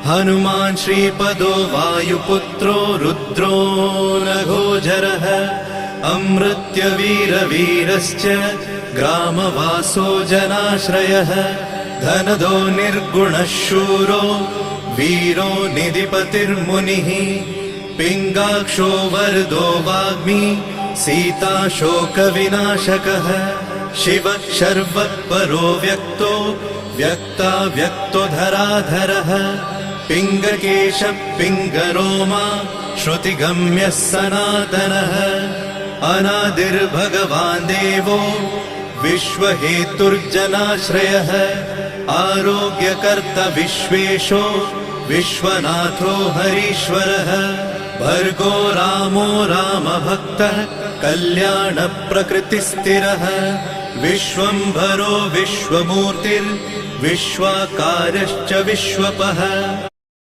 हनुमान् श्रीपदो वायुपुत्रो रुद्रो नघोजरः अमृत्यवीरवीरश्च ग्रामवासो जनाश्रयः धनदो निर्गुणः शूरो वीरो निधिपतिर्मुनिः पिङ्गाक्षो वरदो वाग्मी सीता शोकविनाशकः शिवः शर्वत्परो व्यक्तो व्यक्तो धराधरः पिङ्गकेशः पिङ्गरोमा श्रुतिगम्यः सनातनः अनादिर्भगवान् देवो विश्वहेतुर्जनाश्रयः आरोग्यकर्ता विश्वेशो विश्वनाथो हरीश्वरः भर्गो रामो रामभक्तः कल्याणप्रकृतिस्थिरः विश्वम्भरो विश्वमूर्तिर्विश्वाकारश्च विश्वपः